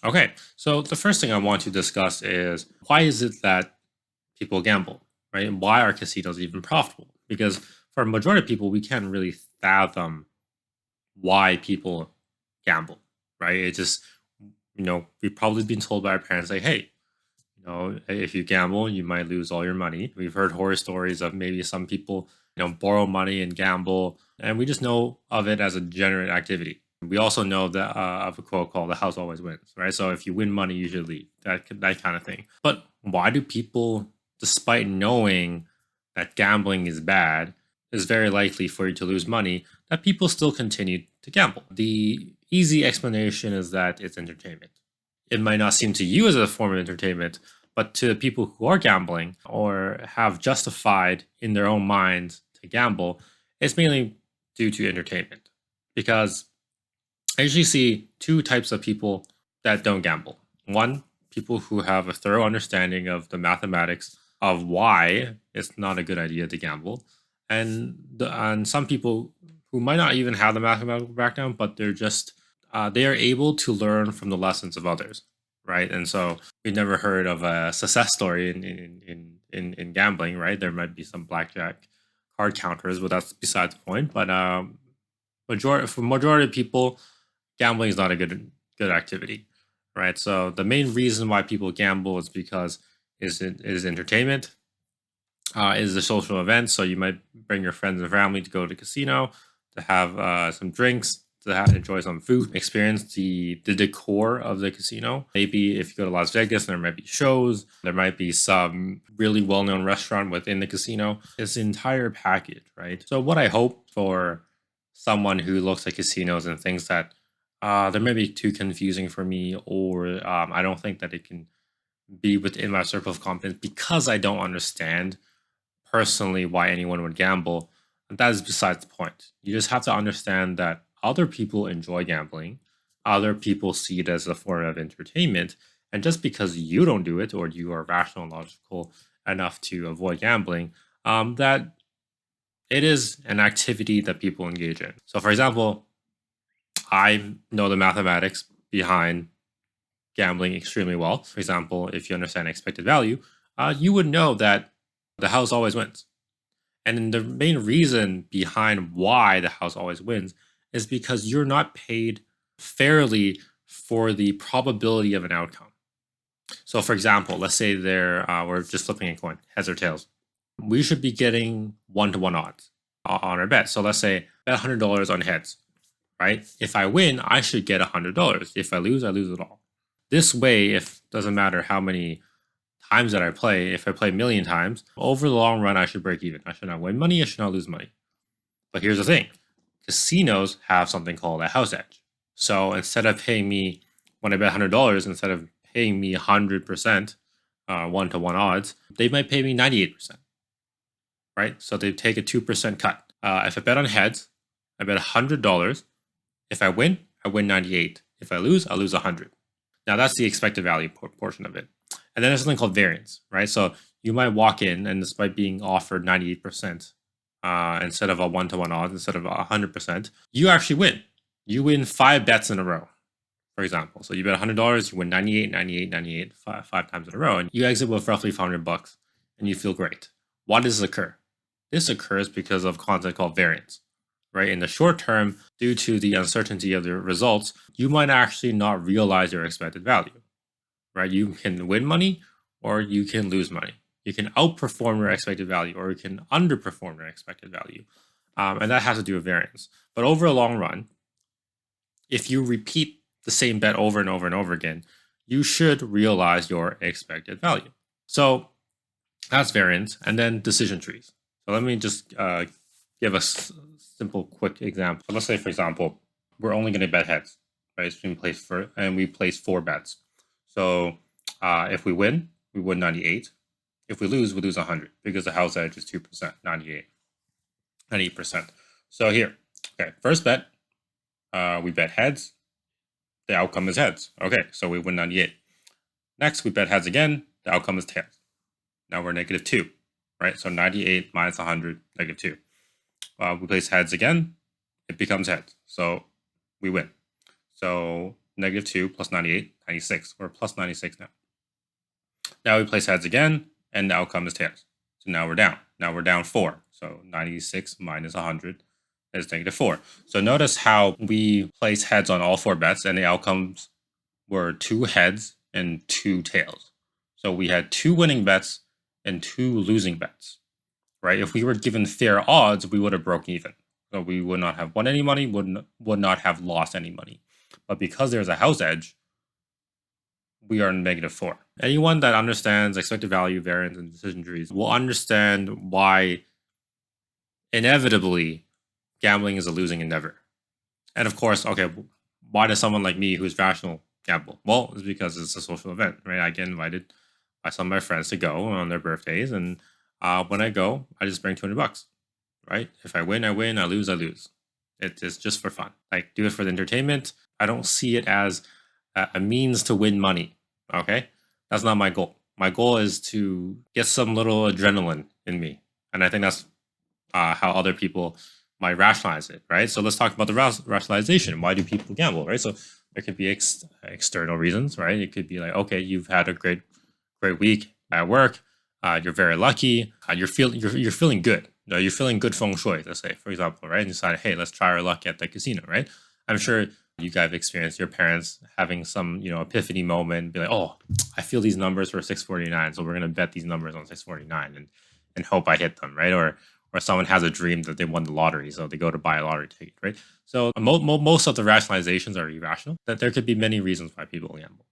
Okay, so the first thing I want to discuss is why is it that people gamble, right? And why are casinos even profitable? Because for a majority of people, we can't really fathom why people gamble, right? It just, we've probably been told by our parents, like, hey, if you gamble, you might lose all your money. We've heard horror stories of maybe some people, borrow money and gamble, and we just know of it as a degenerate activity. We also know that of a quote called "the house always wins," right? So if you win money, you should leave. That kind of thing. But why do people, despite knowing that gambling is bad, is very likely for you to lose money, that people still continue to gamble? The easy explanation is that it's entertainment. It might not seem to you as a form of entertainment, but to the people who are gambling or have justified in their own minds to gamble, it's mainly due to entertainment. Because I usually see two types of people that don't gamble. One, people who have a thorough understanding of the mathematics of why it's not a good idea to gamble, and some people who might not even have the mathematical background, but they are able to learn from the lessons of others, right? And so we never heard of a success story in gambling, right? There might be some blackjack card counters, but that's besides the point. But majority of people, gambling is not a good activity, right? So the main reason why people gamble is because it is entertainment, is a social event. So you might bring your friends and family to go to the casino to have some drinks, to enjoy some food, experience the decor of the casino. Maybe if you go to Las Vegas, there might be shows, there might be some really well known restaurant within the casino. It's the entire package, right? So what I hope for someone who looks at casinos and thinks that they may be too confusing for me, or I don't think that it can be within my circle of competence because I don't understand personally why anyone would gamble. And that is besides the point. You just have to understand that other people enjoy gambling, other people see it as a form of entertainment. And just because you don't do it or you are rational and logical enough to avoid gambling, that it is an activity that people engage in. So, for example, I know the mathematics behind gambling extremely well. For example, if you understand expected value, you would know that the house always wins. And the main reason behind why the house always wins is because you're not paid fairly for the probability of an outcome. So, for example, let's say we're just flipping a coin, heads or tails. We should be getting 1-to-1 odds on our bet. So let's say bet $100 on heads, right? If I win, I should get $100. If I lose it all. This way, if doesn't matter how many times that I play, if I play a million times, over the long run, I should break even. I should not win money. I should not lose money. But here's the thing: casinos have something called a house edge. So instead of paying me when I bet $100, instead of paying me 100% 1-to-1 odds, they might pay me 98%. Right? So they take a 2% cut. If I bet on heads, I bet $100. If I win, I win 98. If I lose 100. Now that's the expected value portion of it. And then there's something called variance, right? So you might walk in and despite being offered 98% instead of a 1-to-1 odds, instead of 100%, you actually win. You win 5 bets in a row, for example. So you bet $100, you win 98, 98, 98, five times in a row, and you exit with roughly $500 and you feel great. Why does this occur? This occurs because of concept called variance, right? In the short term, due to the uncertainty of the results, you might actually not realize your expected value, right? You can win money or you can lose money. You can outperform your expected value or you can underperform your expected value. And that has to do with variance. But over a long run, if you repeat the same bet over and over and over again, you should realize your expected value. So that's variance. And then decision trees. So let me just give a simple, quick example. So let's say, for example, we're only going to bet heads, right? So we place 4 bets. So if we win, we win 98. If we lose 100 because the house edge is 2%, 98%. So here, okay, first bet, we bet heads. The outcome is heads. Okay, so we win 98. Next, we bet heads again. The outcome is tails. Now we're -2, right? So 98 minus 100, -2. We place heads again. It becomes heads. So we win. So -2 plus 98, 96. We're plus 96 now. Now we place heads again, and the outcome is tails. So now we're down. Now we're down 4. So 96 minus 100 is -4. So notice how we place heads on all 4 bets, and the outcomes were 2 heads and 2 tails. So we had 2 winning bets and 2 losing bets, right? If we were given fair odds, we would have broken even. So we would not have won any money, would not have lost any money. But because there's a house edge, we are -4. Anyone that understands expected value, variance, and decision trees will understand why inevitably gambling is a losing endeavor. And of course, okay, why does someone like me who's rational gamble? Well, it's because it's a social event, right? I get invited by some of my friends to go on their birthdays, and when I go, I just bring $200, right? If I win, I win. I lose, I lose. It's just for fun. Like, do it for the entertainment. I don't see it as a means to win money. Okay, that's not my goal. My goal is to get some little adrenaline in me, and I think that's how other people might rationalize it, right? So let's talk about the rationalization. Why do people gamble, right? So there could be external reasons, right? It could be like, okay, you've had a great week at work. You're very lucky. You're feeling good. You're feeling good feng shui, let's say, for example, right? And you decide, hey, let's try our luck at the casino, right? I'm sure you guys have experienced your parents having some, epiphany moment, be like, oh, I feel these numbers for 649, so we're gonna bet these numbers on 649 and hope I hit them, right? Or someone has a dream that they won the lottery, so they go to buy a lottery ticket, right? So most of the rationalizations are irrational. That there could be many reasons why people gamble.